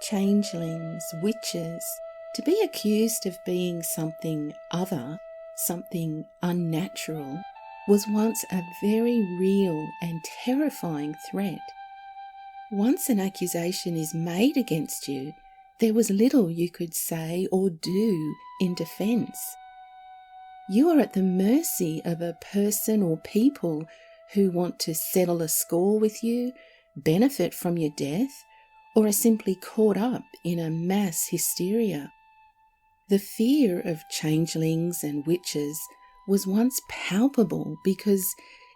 changelings, witches. To be accused of being something other, something unnatural, was once a very real and terrifying threat. Once an accusation is made against you, there was little you could say or do in defence. You are at the mercy of a person or people who want to settle a score with you, benefit from your death, or are simply caught up in a mass hysteria. The fear of changelings and witches was once palpable because,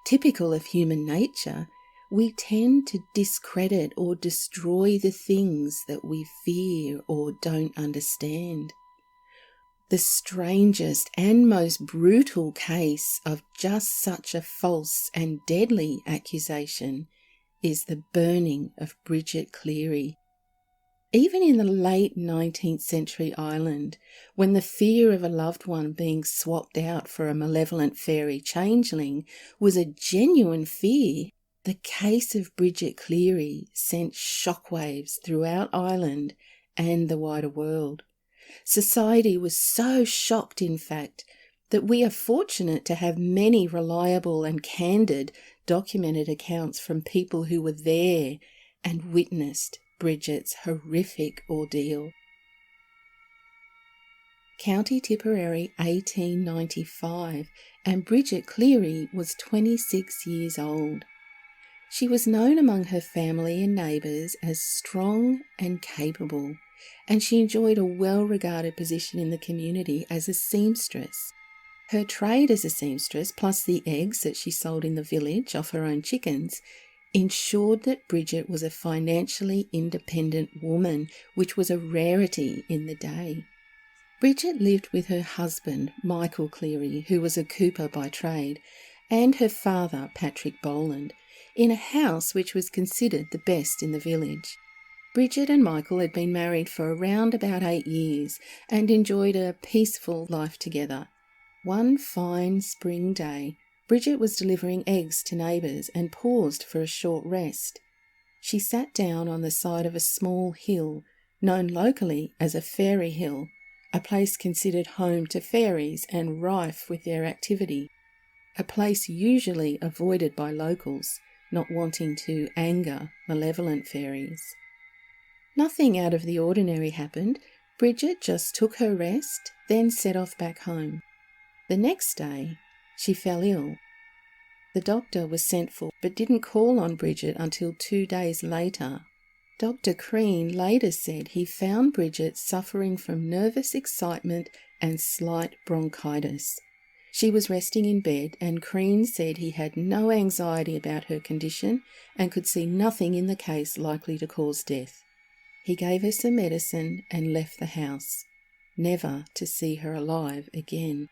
typical of human nature, we tend to discredit or destroy the things that we fear or don't understand. The strangest and most brutal case of just such a false and deadly accusation is the burning of Bridget Cleary. Even in the late 19th century Ireland, when the fear of a loved one being swapped out for a malevolent fairy changeling was a genuine fear, the case of Bridget Cleary sent shockwaves throughout Ireland and the wider world. Society was so shocked, in fact, that we are fortunate to have many reliable and candid documented accounts from people who were there and witnessed Bridget's horrific ordeal. County Tipperary, 1895, and Bridget Cleary was 26 years old. She was known among her family and neighbours as strong and capable, and she enjoyed a well-regarded position in the community as a seamstress. Her trade as a seamstress, plus the eggs that she sold in the village off her own chickens, ensured that Bridget was a financially independent woman, which was a rarity in the day. Bridget lived with her husband, Michael Cleary, who was a cooper by trade, and her father, Patrick Boland, in a house which was considered the best in the village. Bridget and Michael had been married for around about 8 years and enjoyed a peaceful life together. One fine spring day, Bridget was delivering eggs to neighbours and paused for a short rest. She sat down on the side of a small hill, known locally as a fairy hill, a place considered home to fairies and rife with their activity, a place usually avoided by locals, not wanting to anger malevolent fairies. Nothing out of the ordinary happened. Bridget just took her rest, then set off back home. The next day, she fell ill. The doctor was sent for, but didn't call on Bridget until 2 days later. Dr. Crean later said he found Bridget suffering from nervous excitement and slight bronchitis. She was resting in bed, and Crean said he had no anxiety about her condition and could see nothing in the case likely to cause death. He gave her some medicine and left the house, never to see her alive again.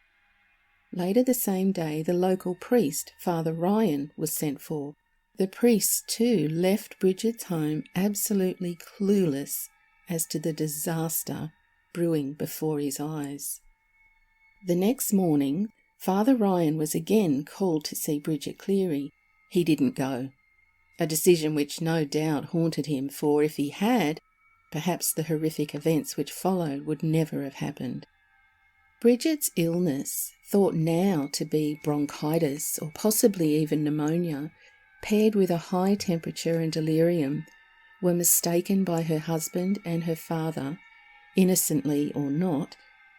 Later the same day, the local priest, Father Ryan, was sent for. The priest, too, left Bridget's home absolutely clueless as to the disaster brewing before his eyes. The next morning, Father Ryan was again called to see Bridget Cleary. He didn't go, a decision which no doubt haunted him, for if he had, perhaps the horrific events which followed would never have happened. Bridget's illness, thought now to be bronchitis or possibly even pneumonia, paired with a high temperature and delirium, were mistaken by her husband and her father, innocently or not,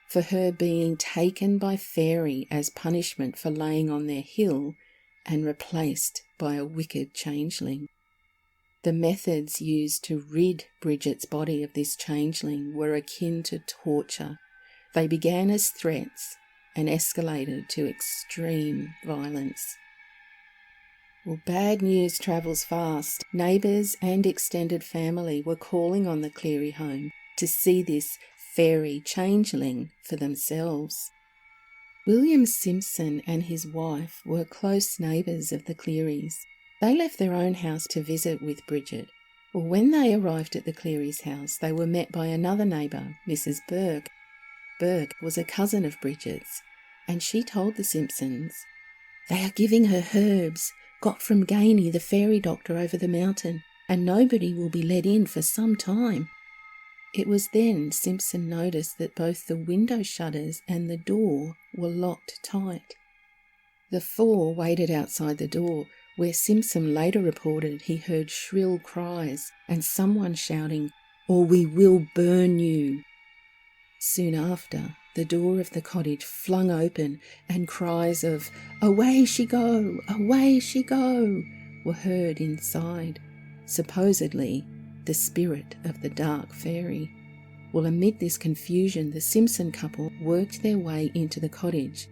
for her being taken by fairy as punishment for laying on their hill and replaced by a wicked changeling. The methods used to rid Bridget's body of this changeling were akin to torture. They began as threats and escalated to extreme violence. Well, bad news travels fast. Neighbours and extended family were calling on the Cleary home to see this fairy changeling for themselves. William Simpson and his wife were close neighbours of the Clearys. They left their own house to visit with Bridget. Well, when they arrived at the Clearys' house, they were met by another neighbour, Mrs. Burke. Burke was a cousin of Bridget's, and she told the Simpsons, "They are giving her herbs, got from Gainey, the fairy doctor over the mountain, and nobody will be let in for some time." It was then Simpson noticed that both the window shutters and the door were locked tight. The four waited outside the door, where Simpson later reported he heard shrill cries and someone shouting, "Or we will burn you." Soon after, the door of the cottage flung open and cries of "Away she go! Away she go!" were heard inside, supposedly the spirit of the dark fairy. Well, amid this confusion, the Simpson couple worked their way into the cottage,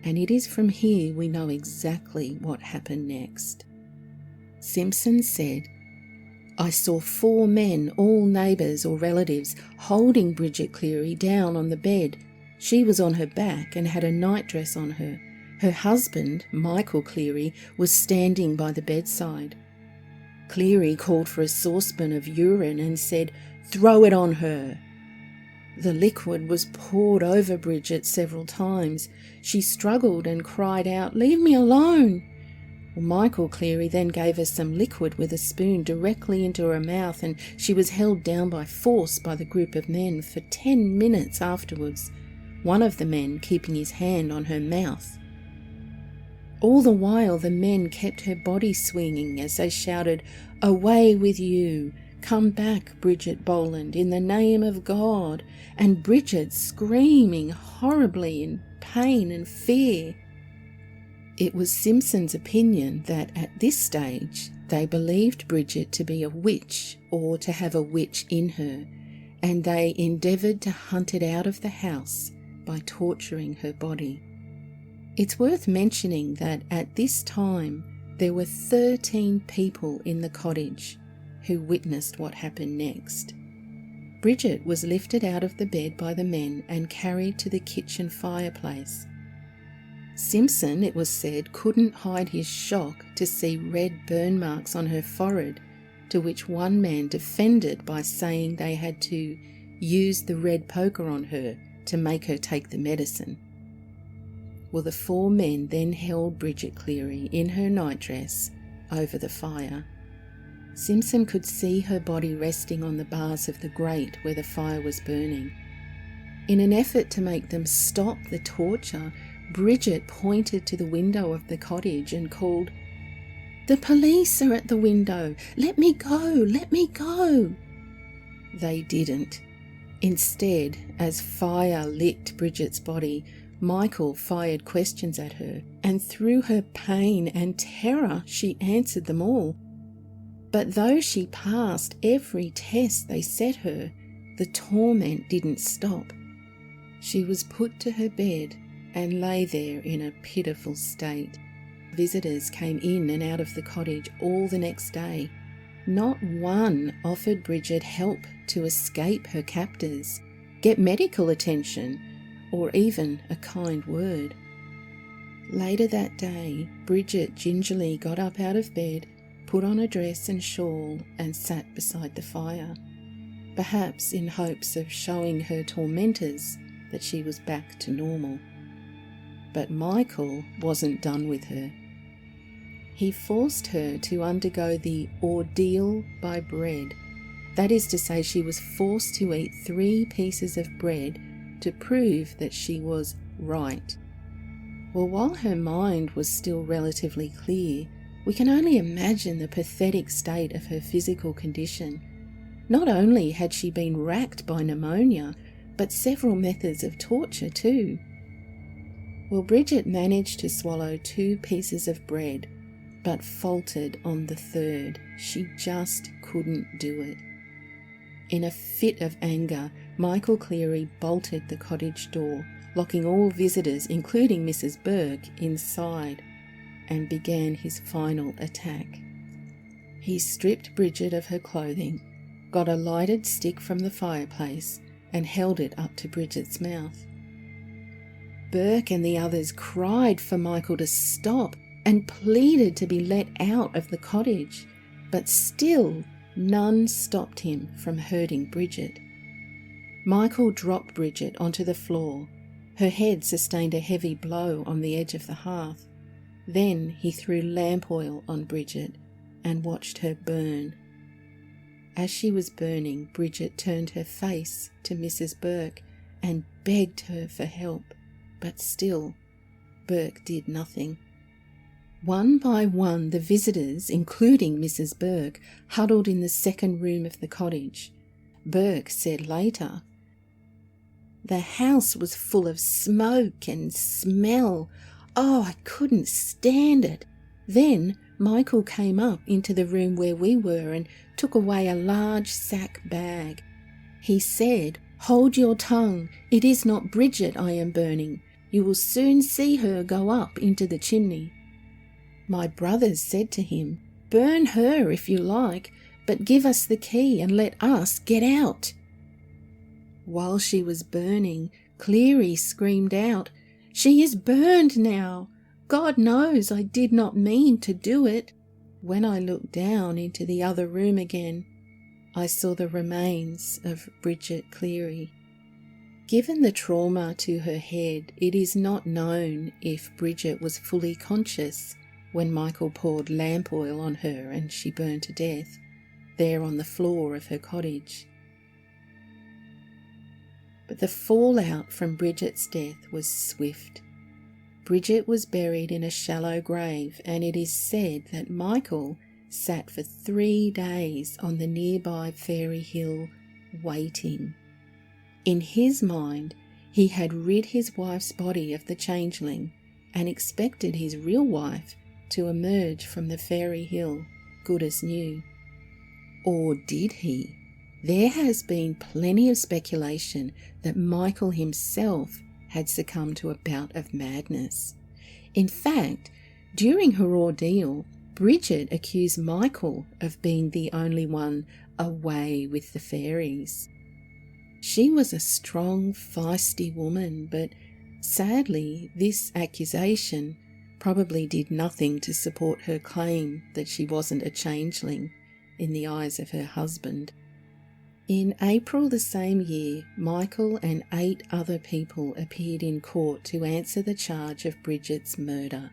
and it is from here we know exactly what happened next. Simpson said, "I saw 4 men, all neighbours or relatives, holding Bridget Cleary down on the bed. She was on her back and had a nightdress on her. Her husband, Michael Cleary, was standing by the bedside. Cleary called for a saucepan of urine and said, 'Throw it on her.' The liquid was poured over Bridget several times. She struggled and cried out, 'Leave me alone!' Well, Michael Cleary then gave her some liquid with a spoon directly into her mouth, and she was held down by force by the group of men for 10 minutes afterwards, one of the men keeping his hand on her mouth. All the while the men kept her body swinging as they shouted, 'Away with you! Come back, Bridget Boland, in the name of God!' and Bridget screaming horribly in pain and fear. It was Simpson's opinion that at this stage they believed Bridget to be a witch or to have a witch in her, and they endeavoured to hunt it out of the house by torturing her body. It's worth mentioning that at this time there were 13 people in the cottage who witnessed what happened next. Bridget was lifted out of the bed by the men and carried to the kitchen fireplace. Simpson, it was said, couldn't hide his shock to see red burn marks on her forehead, to which one man defended by saying they had to use the red poker on her to make her take the medicine. Well, the 4 men then held Bridget Cleary in her nightdress over the fire. Simpson could see her body resting on the bars of the grate where the fire was burning. In an effort to make them stop the torture, Bridget pointed to the window of the cottage and called, "The police are at the window! Let me go! Let me go!" They didn't. Instead, as fire licked Bridget's body, Michael fired questions at her, and through her pain and terror she answered them all. But though she passed every test they set her, the torment didn't stop. She was put to her bed and lay there in a pitiful state. Visitors came in and out of the cottage all the next day. Not one offered Bridget help to escape her captors, get medical attention, or even a kind word. Later that day, Bridget gingerly got up out of bed, put on a dress and shawl, and sat beside the fire, perhaps in hopes of showing her tormentors that she was back to normal. But Michael wasn't done with her. He forced her to undergo the ordeal by bread. That is to say, she was forced to eat 3 pieces of bread to prove that she was right. Well, while her mind was still relatively clear, we can only imagine the pathetic state of her physical condition. Not only had she been racked by pneumonia, but several methods of torture too. Well, Bridget managed to swallow 2 pieces of bread, but faltered on the 3rd. She just couldn't do it. In a fit of anger, Michael Cleary bolted the cottage door, locking all visitors, including Mrs. Burke, inside, and began his final attack. He stripped Bridget of her clothing, got a lighted stick from the fireplace, and held it up to Bridget's mouth. Burke and the others cried for Michael to stop and pleaded to be let out of the cottage, but still none stopped him from hurting Bridget. Michael dropped Bridget onto the floor. Her head sustained a heavy blow on the edge of the hearth. Then he threw lamp oil on Bridget and watched her burn. As she was burning, Bridget turned her face to Mrs. Burke and begged her for help, but still Burke did nothing. One by one, the visitors, including Mrs. Burke, huddled in the second room of the cottage. Burke said later, "The house was full of smoke and smell. Oh, I couldn't stand it. Then Michael came up into the room where we were and took away a large sack bag. He said, 'Hold your tongue. It is not Bridget I am burning. You will soon see her go up into the chimney.' My brothers said to him, 'Burn her if you like, but give us the key and let us get out.' While she was burning, Cleary screamed out, 'She is burned now. God knows I did not mean to do it.' When I looked down into the other room again, I saw the remains of Bridget Cleary. Given the trauma to her head, it is not known if Bridget was fully conscious when Michael poured lamp oil on her and she burned to death, there on the floor of her cottage. But the fallout from Bridget's death was swift. Bridget was buried in a shallow grave, and it is said that Michael sat for 3 days on the nearby Fairy Hill waiting. In his mind, he had rid his wife's body of the changeling and expected his real wife to emerge from the Fairy Hill good as new. Or did he? There has been plenty of speculation that Michael himself had succumbed to a bout of madness. In fact, during her ordeal, Bridget accused Michael of being the only one away with the fairies. She was a strong, feisty woman, but sadly, this accusation probably did nothing to support her claim that she wasn't a changeling in the eyes of her husband. In April the same year, Michael and 8 other people appeared in court to answer the charge of Bridget's murder.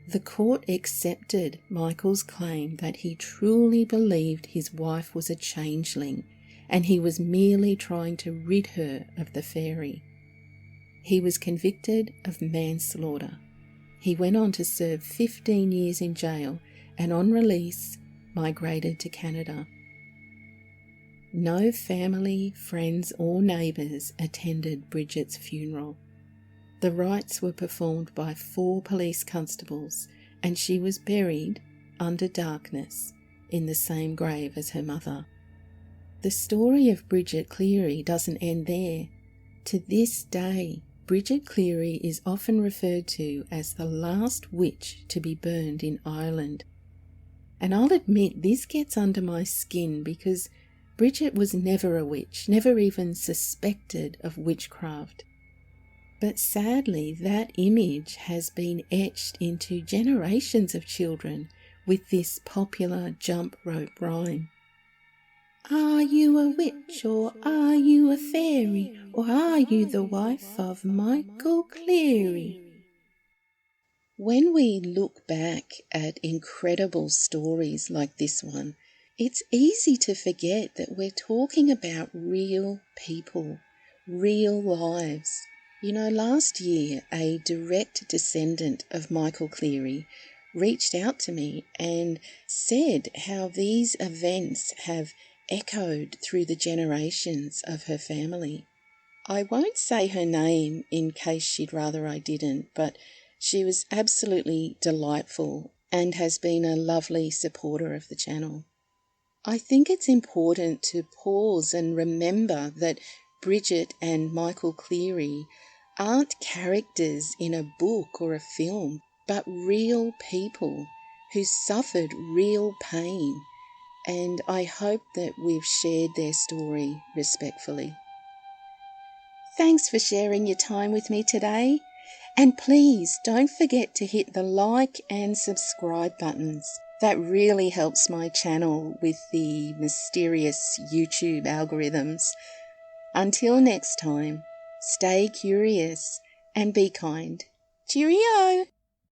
The court accepted Michael's claim that he truly believed his wife was a changeling and he was merely trying to rid her of the fairy. He was convicted of manslaughter. He went on to serve 15 years in jail and on release migrated to Canada. No family, friends or neighbours attended Bridget's funeral. The rites were performed by 4 police constables and she was buried under darkness in the same grave as her mother. The story of Bridget Cleary doesn't end there. To this day, Bridget Cleary is often referred to as the last witch to be burned in Ireland. And I'll admit this gets under my skin because Bridget was never a witch, never even suspected of witchcraft. But sadly, that image has been etched into generations of children with this popular jump rope rhyme. Are you a witch, or are you a fairy, or are you the wife of Michael Cleary? When we look back at incredible stories like this one, it's easy to forget that we're talking about real people, real lives. You know, last year, a direct descendant of Michael Cleary reached out to me and said how these events have echoed through the generations of her family. I won't say her name in case she'd rather I didn't, but she was absolutely delightful and has been a lovely supporter of the channel. I think it's important to pause and remember that Bridget and Michael Cleary aren't characters in a book or a film, but real people who suffered real pain, and I hope that we've shared their story respectfully. Thanks for sharing your time with me today, and please don't forget to hit the like and subscribe buttons. That really helps my channel with the mysterious YouTube algorithms. Until next time, stay curious and be kind. Cheerio!